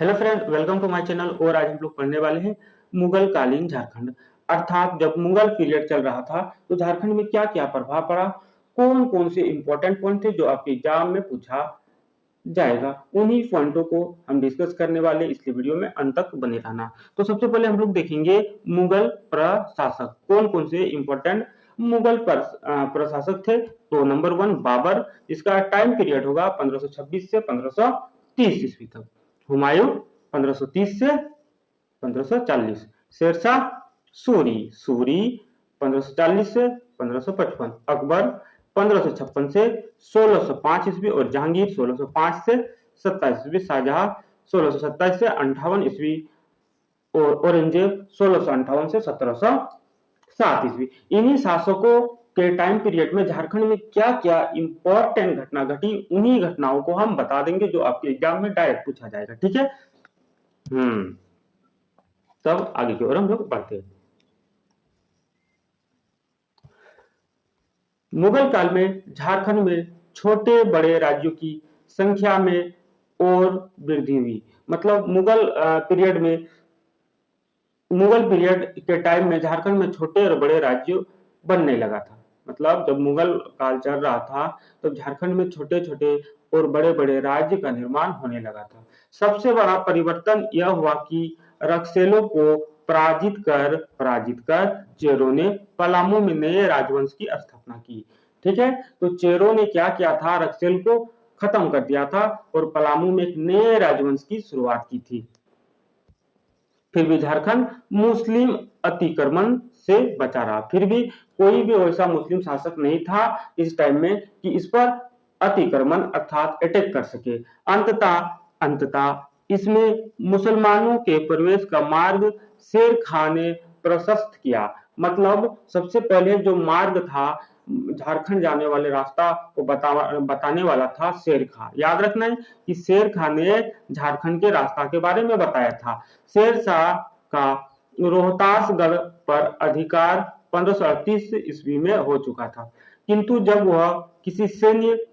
Hello friend, welcome to my channel. और आज हम लोग पढ़ने वाले हैं मुगल कालीन झारखंड। अर्थात जब मुगल पीरियड चल रहा था तो झारखंड में क्या क्या प्रभाव पड़ा, कौन कौन से इंपॉर्टेंट पॉइंट थे जो आपके एग्जाम में पूछा जाएगा, उन्हीं पॉइंटों को हम डिस्कस करने वाले, इसलिए वीडियो में अंत तक बने रहना। तो सबसे पहले हम लोग देखेंगे मुगल प्रशासक, कौन कौन से इंपॉर्टेंट मुगल प्रशासक थे। तो नंबर 1 बाबर, इसका टाइम पीरियड होगा 1526 से 1530 ईस्वी तक। हुमायूं 1530 से 1540। शेरशाह सूरी सूरी 1540 से 1555। अकबर 1556 से 1605 ईस्वी और जहांगीर 1605 से 27 ईस्वी। शाहजहां 1627 से 58 ईस्वी और औरंगजेब 1658 से 1707 ईस्वी। इन्हीं शासकों के टाइम पीरियड में झारखंड में क्या क्या इंपॉर्टेंट घटना घटी, उन्हीं घटनाओं को हम बता देंगे जो आपके एग्जाम में डायरेक्ट पूछा जाएगा। ठीक है। तब आगे की ओर हम लोग बढ़ते हैं। मुगल काल में झारखंड में छोटे बड़े राज्यों की संख्या में और वृद्धि हुई। मतलब मुगल पीरियड के टाइम में झारखंड में छोटे और बड़े राज्य बनने लगा था। मतलब जब मुगल काल चल रहा था तो झारखंड में छोटे छोटे और बड़े बड़े राज्य का निर्माण होने लगा था। सबसे बड़ा परिवर्तन यह हुआ कि रक्सेलों को पराजित कर चेरों ने पलामू में नए राजवंश की स्थापना की। ठीक है। तो चेरों ने क्या किया था, रक्सेल को खत्म कर दिया था और पलामू में एक नए राजवंश की शुरुआत की थी। फिर भी झारखंड मुस्लिम अतिक्रमण से बचा रहा। फिर भी कोई भी वैसा मुस्लिम शासक नहीं था इस टाइम में कि इस पर अतिक्रमण अर्थात अटैक कर सके। अंततः इसमें मुसलमानों के प्रवेश का मार्ग शेर खां ने प्रशस्त किया। मतलब सबसे पहले जो मार्ग था झारखंड जाने वाले रास्ता को बताने वाला था शेर खां। याद रखना है कि शेर खां ने झारखंड के रास्ता के बारे में बताया था। शेरशाह का रोहतासगढ़ पर अधिकार 1538 ईस्वी में हो चुका था, किंतु जब वह किसी सैन्य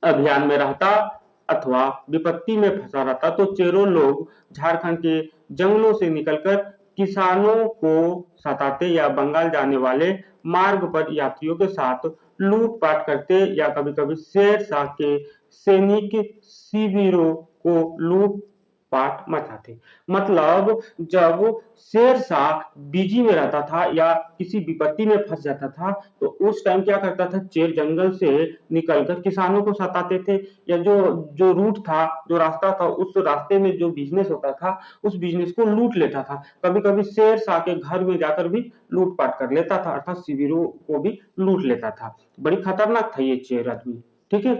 अभियान में रहता अथवा विपत्ति में फंसा रहता तो चेरो लोग झारखंड के जंगलों से निकलकर किसानों को सताते या बंगाल जाने वाले मार्ग पर यात्रियों के साथ लूटपाट करते या कभी-कभी शेरशाह के सैनिक शिविरों को लूटपाट मचाते। मतलब जब शेरशाह बिजी में रहता था या किसी विपत्ति में फंस जाता था तो उस टाइम क्या करता था, चेर जंगल से निकलकर किसानों को सताते थे या जो रूट था, जो रास्ता था, उस रास्ते में जो बिजनेस होता था उस बिजनेस को लूट लेता था। कभी-कभी शेरशाह के घर में जाकर भी लूटपाट कर लेता था अर्थात शिविरों को भी लूट लेता था। बड़ी खतरनाक था ये चेर आदमी। ठीक है।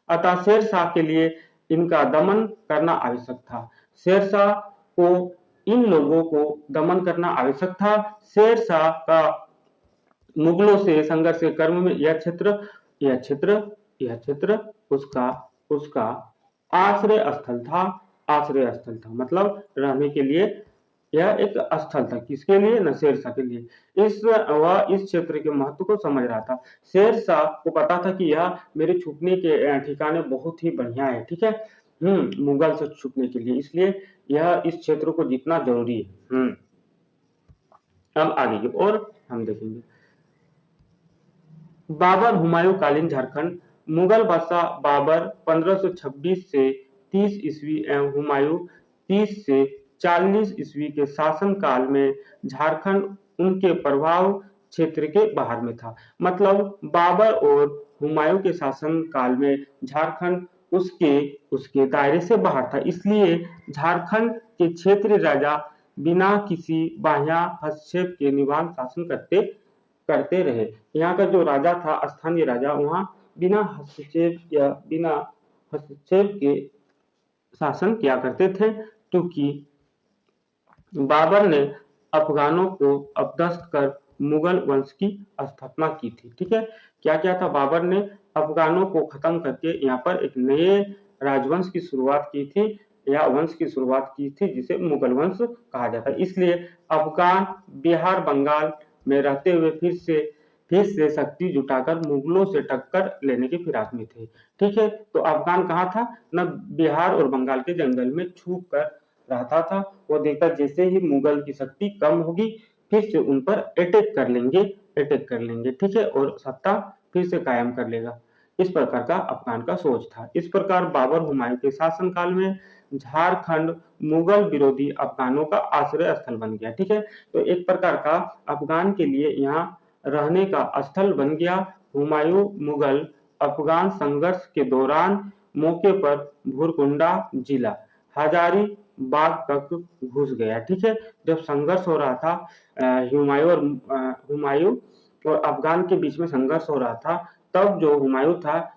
अतः शेरशाह के लिए इनका दमन करना आवश्यक था। शेरशाह को इन लोगों को दमन करना आवश्यक था। शेरशाह का मुगलों से संघर्ष के क्रम में यह क्षेत्र उसका उसका आश्रय स्थल था। मतलब रहने के लिए यह एक स्थल था। किसके लिए? न शेरशाह के लिए। वह इस क्षेत्र के महत्व को समझ रहा था। शेरशाह को पता था कि यह मेरे छुपने के ठिकाने बहुत ही बढ़िया है। ठीक है। मुगल से छुपने के लिए, इसलिए यह इस क्षेत्र को जीतना जरूरी है। अब आगे की ओर हम देखेंगे। बाबर हुमायूं कालीन झारखंड। मुगल बादशाह बाबर 1526 से 30 ईस्वी एवं हुमायूं 30 से 40 ईस्वी के शासन काल में झारखंड उनके प्रभाव क्षेत्र के बाहर में था। मतलब बाबर और हुमायूं के शासन काल में झारखंड उसके दायरे से बाहर था। इसलिए झारखंड के क्षेत्रीय राजा बिना किसी बाह्य हस्तक्षेप के निवान शासन करते रहे। यहाँ का जो राजा था, स्थानीय राजा, वहां बिना हस्तक्षेप के शासन किया करते थे, क्योंकि बाबर ने अफगानों को अपदस्थ कर मुगल वंश की स्थापना की थी। ठीक है। क्या क्या था, बाबर ने अफगानों को खत्म करके यहाँ पर एक नए राजवंश की शुरुआत की थी या वंश की शुरुआत की थी जिसे मुगल वंश कहा जाता है। इसलिए अफगान बिहार बंगाल में रहते हुए फिर से शक्ति जुटाकर मुगलों से टक्कर लेने की फिराक में थे। ठीक है, तो अफगान कहाँ था न, बिहार और बंगाल के जंगल में छुप कर रहता था। वो देखा जैसे ही मुगल की शक्ति कम होगी फिर से उन पर अटैक कर लेंगे, ठीक है, और सत्ता फिर से कायम कर लेगा। इस प्रकार का अफगान का सोच था। इस प्रकार बाबर हुमायूं के शासनकाल में झारखंड मुगल विरोधी अफगानों का आश्रय स्थल बन गया। ठीक है, तो एक प्रकार का अफगान के लिए यहाँ रहने का स्थल बन गया। हुमायूं मुगल अफगान संघर्ष के दौरान मौके पर भुरकुंडा जिला हजारी बाग तक घुस गया। ठीक है, जब संघर्ष हो रहा था हुमायूं और अफगान के बीच में संघर्ष हो रहा था, तब जो हुमायूं था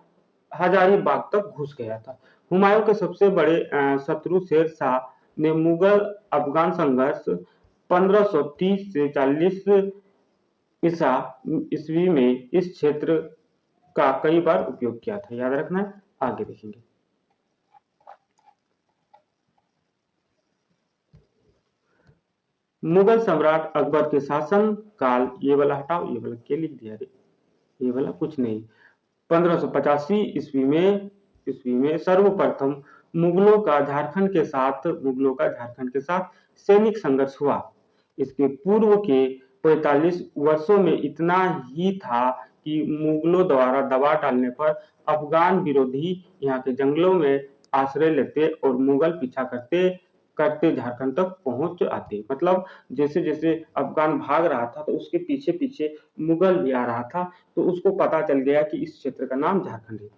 हजारी बाग तक घुस गया था। हुमायूं के सबसे बड़े शत्रु शेर शाह ने मुगल अफगान संघर्ष 1530 से 40 ईसा ईस्वी में इस क्षेत्र का कई बार उपयोग किया था। याद रखना है, आगे देखेंगे। मुगल सम्राट अकबर के शासन काल, ये वाला हटाओ, ये वाला क्या लिख दिया रे, ये वाला कुछ नहीं। 1585 ईस्वी में सर्वप्रथम मुगलों का झारखंड के साथ सैनिक संघर्ष हुआ। इसके पूर्व के 45 वर्षों में इतना ही था कि मुगलों द्वारा दबाव डालने पर अफगान विरोधी यहाँ के जंगलों में आश्रय लेते और मुगल पीछा करते करते झारखंड तक पहुंच आते। मतलब जैसे जैसे अफगान भाग रहा था तो उसके पीछे पीछे मुगल भी आ रहा था, तो उसको पता चल गया कि इस क्षेत्र का नाम झारखंड है।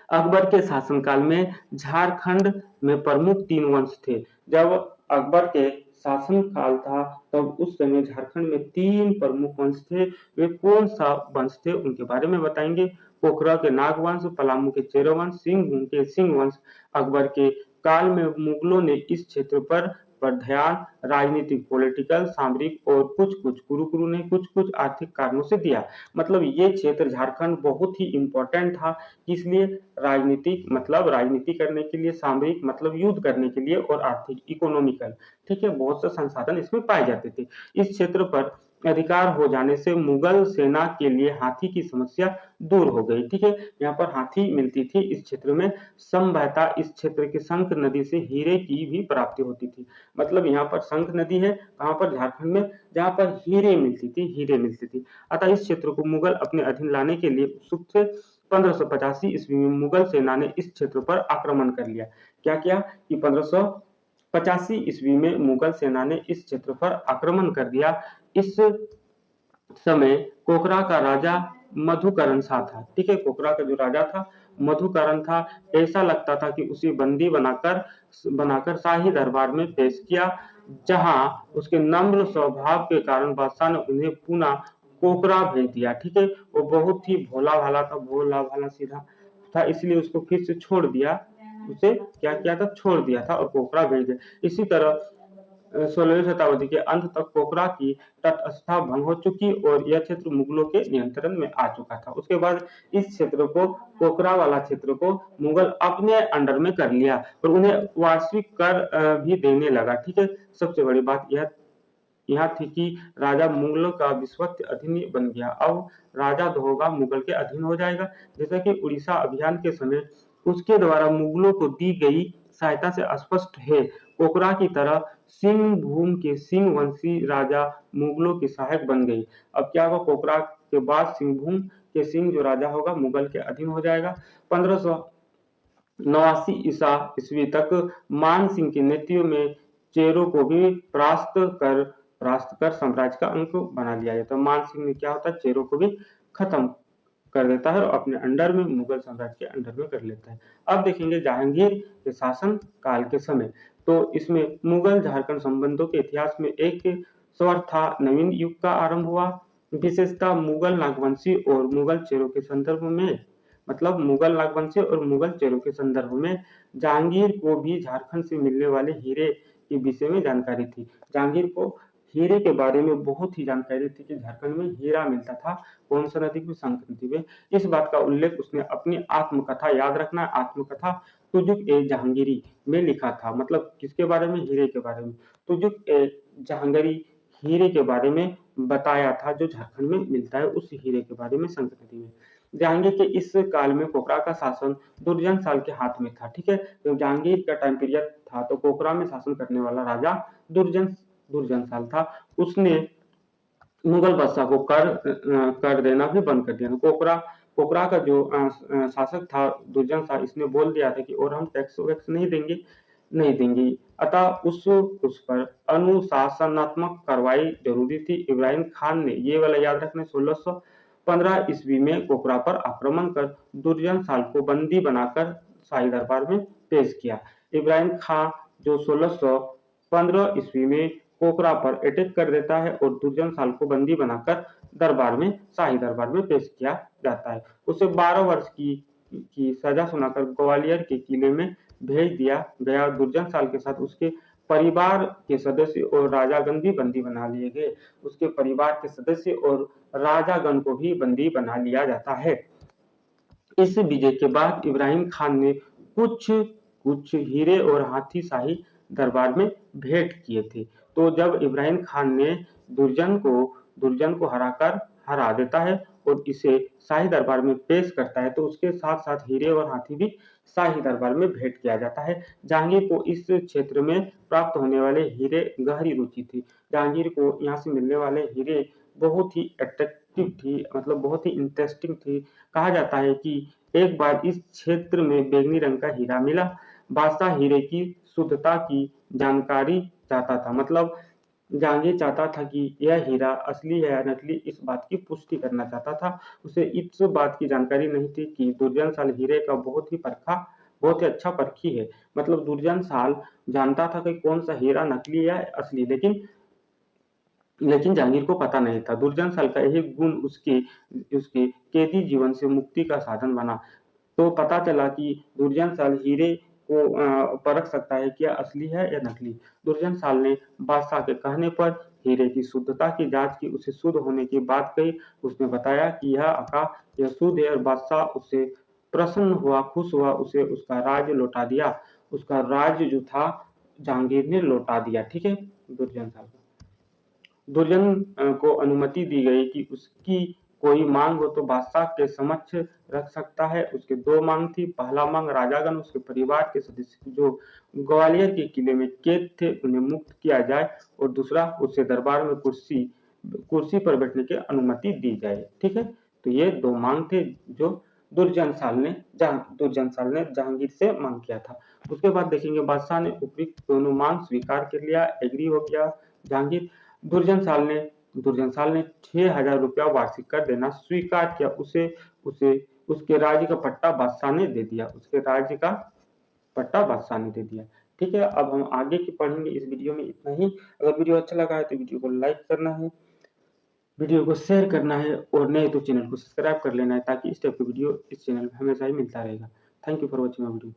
अकबर के शासनकाल में झारखंड में प्रमुख 3 वंश थे। जब अकबर के शासन काल था तब उस समय झारखंड में 3 प्रमुख वंश थे। वे कौन सा वंश थे उनके बारे में बताएंगे। पोखरा के नाग वंश, पलामू के चेरो वंश, सिंहभूम के सिंह वंश। अकबर के काल में मुगलों ने इस क्षेत्र पर ध्यान राजनीतिक, पॉलिटिकल, सामरिक और कुछ गुरु ने कुछ आर्थिक कारणों से दिया। मतलब ये क्षेत्र झारखंड बहुत ही इंपॉर्टेंट था, इसलिए राजनीति करने के लिए, सामरिक मतलब युद्ध करने के लिए, और आर्थिक इकोनॉमिकल, ठीक है, बहुत से संसाधन इसमें पाए जाते थे। इस क्षेत्र पर अधिकार हो जाने से मुगल सेना के लिए हाथी की समस्या दूर हो गई। ठीक है, यहाँ पर हाथी मिलती थी इस क्षेत्र में। संभवतः इस क्षेत्र की शंख नदी से हीरे की भी प्राप्ति होती थी। मतलब यहाँ पर शंख नदी है, कहाँ पर, झारखंड में, जहाँ पर हीरे मिलती थी। अतः इस क्षेत्र को मुगल अपने अधीन लाने के लिए उत्सुक थे। 1585 ईस्वी में मुगल सेना ने इस क्षेत्र पर आक्रमण कर लिया। क्या किया कि 1585 ईस्वी में मुगल सेना ने इस क्षेत्र पर आक्रमण कर दिया। इस समय कोकरा का राजा मधुकरण शाह था। ठीक है, कोकरा का जो राजा था मधुकरण था। ऐसा लगता था कि उसे बंदी बनाकर शाही दरबार में पेश किया, जहां उसके नम्र स्वभाव के कारण बादशाह ने उन्हें पुनः कोकरा भेज दिया। ठीक है, वो बहुत ही भोला भाला सीधा था, इसलिए उसको फिर से छोड़ दिया। उसे क्या किया था, छोड़ दिया था और कोकरा भेज दिया। इसी तरह 16वीं शताब्दी के अंत तक कोकरा की तटस्थता भंग हो चुकी और यह क्षेत्र मुगलों के नियंत्रण में आ चुका था। उसके बाद इस क्षेत्र को, कोकरा वाला क्षेत्र को मुगल अपने अंडर में कर लिया और उन्हें वार्षिक कर भी देने लगा। ठीक है, सबसे बड़ी बात यह थी कि राजा मुगलों का विश्वस्त अधीन बन गया। अब राजा जो होगा मुगल के अधीन हो जाएगा। जैसा कि उड़ीसा अभियान के समय उसके द्वारा मुगलों को दी गई सहायता से स्पष्ट है। कोकरा की तरह सिंहभूम के सिंह वंशी राजा मुगलों के सहायक बन गई। अब क्या होगा, कोकरा के बाद सिंहभूम के सिंह जो राजा होगा मुगल के अधीन हो जाएगा। 1589 ईस्वी तक मान सिंह के नेतृत्व में चेरों को भी परास्त कर साम्राज्य का अंक बना लिया जाता है। मान सिंह ने क्या होता है, चेरों को भी खत्म कर देता है और अपने अंडर में, मुगल साम्राज्य के अंडर में कर लेता है। अब देखेंगे जहांगीर के शासन काल के समय। तो इसमें मुगल झारखंड संबंधों के इतिहास में एक स्वर था, नवीन युग का आरंभ हुआ। विशेषता मुगल नागवंशी और मुगल चेरों के संदर्भ में, मतलब मुगल नागवंशी और मुगल चेरों के संदर्भ में जहांगीर को भी झारखंड से मिलने वाले हीरे के विषय में जानकारी थी। जहांगीर को हीरे के बारे में बहुत ही जानकारी थी कि झारखंड में हीरा मिलता था। कौन सा नदी में, शंख नदी में। इस बात का उल्लेख उसने अपनी आत्मकथा, याद रखना, आत्मकथा तुजुक ए जहांगीरी में लिखा था। मतलब किसके बारे में, हीरे के बारे में। तुजुक ए जहांगीरी हीरे के बारे में बताया था जो झारखंड में मिलता है, उस हीरे के बारे में संस्कृति में। जहांगीर के इस काल में पोखरा का शासन दुर्जन साल के हाथ में था। ठीक है, तो जहांगीर का टाइम पीरियड था तो पोखरा में शासन करने वाला राजा दुर्जन दुर्जन साल था। उसने मुगल बादशाह को कर देना भी बंद कर दिया। पोखरा का जो शासक था दुर्जन शाह, इसने बोल दिया था कि और हम टैक्स वैक्स नहीं देंगे। अतः उस पर अनुशासनात्मक कार्रवाई जरूरी थी। इब्राहिम खान ने, ये वाला याद रखना, 1615 ईस्वी में पोखरा पर आक्रमण कर दुर्जन साल को बंदी बनाकर शाही दरबार में पेश किया। इब्राहिम खान जो 1615 ईस्वी में पोखरा पर अटैक कर देता है और दुर्जन साल को बंदी बनाकर शाही दरबार में पेश किया जाता है। उसे 12 वर्ष की सजा सुनाकर ग्वालियर के किले में भेज दिया गया। दुर्जन साल के साथ उसके परिवार के सदस्य और राजागण भी बंदी बना लिए गए। उसके परिवार के सदस्य और राजागण को भी बंदी बना लिया जाता है। इस विजय के बाद इब्राहिम खान ने कुछ हीरे और हाथी शाही दरबार में भेंट किए थे। तो जब इब्राहिम खान ने दुर्जन को हरा देता है और इसे शाही दरबार में पेश करता है, तो उसके साथ साथ हीरे और हाथी भी शाही दरबार में भेंट किया जाता है। जहांगीर को इस क्षेत्र में प्राप्त होने वाले हीरे गहरी रुचि थी। जहांगीर को यहाँ से मिलने वाले हीरे बहुत ही अट्रैक्टिव थी, मतलब बहुत ही इंटरेस्टिंग थी। कहा जाता है कि एक बार इस क्षेत्र में बैंगनी रंग का हीरा मिला। बादशाह हीरे की शुद्धता की जानकारी चाहता था, मतलब जहांगीर चाहता था कि यह हीरा असली है या नकली, इस बात की पुष्टि करना चाहता था। उसे इस बात की जानकारी नहीं थी कि दुर्जन साल हीरे का बहुत ही अच्छा परखी है। मतलब दुर्जन साल जानता था कि कौन सा हीरा नकली है असली, लेकिन जहांगीर को पता नहीं था। दुर्जन साल का यही गुण उसके कैदी जीवन से मुक्ति का साधन बना। तो पता चला कि दुर्जन साल हीरे को परख सकता है कि यह असली है या नकली। दुर्जन साल ने बादशाह के कहने पर हीरे की शुद्धता की जांच की। उसे शुद्ध होने की बात कही। उसने बताया कि यह शुद्ध है और बादशाह उससे प्रसन्न हुआ, खुश हुआ। उसे उसका राज्य लौटा दिया। उसका राज्य जो था जहांगीर ने लौटा दिया। ठीक है, दुर्जन साल को को अनुमति दी गई कि उसकी कोई मांग हो तो बादशाह के समक्ष रख सकता है। उसके दो मांग थी। पहला मांग राजागण उसके परिवार के सदस्य जो ग्वालियर के किले में कैद थे उन्हें मुक्त किया जाए, और दूसरा उसे दरबार में कुर्सी पर बैठने की अनुमति दी जाए। ठीक है, तो ये दो मांग थे जो दुर्जन साल ने जहांगीर से मांग किया था। उसके बाद देखेंगे बादशाह ने उपयुक्त दोनों मांग स्वीकार कर लिया, एग्री हो गया जहांगीर। दुर्जन साल ने 6,000 रुपया वार्षिक कर देना स्वीकार किया। उसे उसके राज्य का पट्टा बादशाह ने दे दिया। ठीक है, अब हम आगे की पढ़ेंगे। इस वीडियो में इतना ही। अगर वीडियो अच्छा लगा है तो वीडियो को लाइक करना है, वीडियो को शेयर करना है, और नए तो चैनल को सब्सक्राइब कर लेना है, ताकि इस टाइप की वीडियो इस चैनल में हमेशा ही मिलता रहेगा। Thank you for watching my video.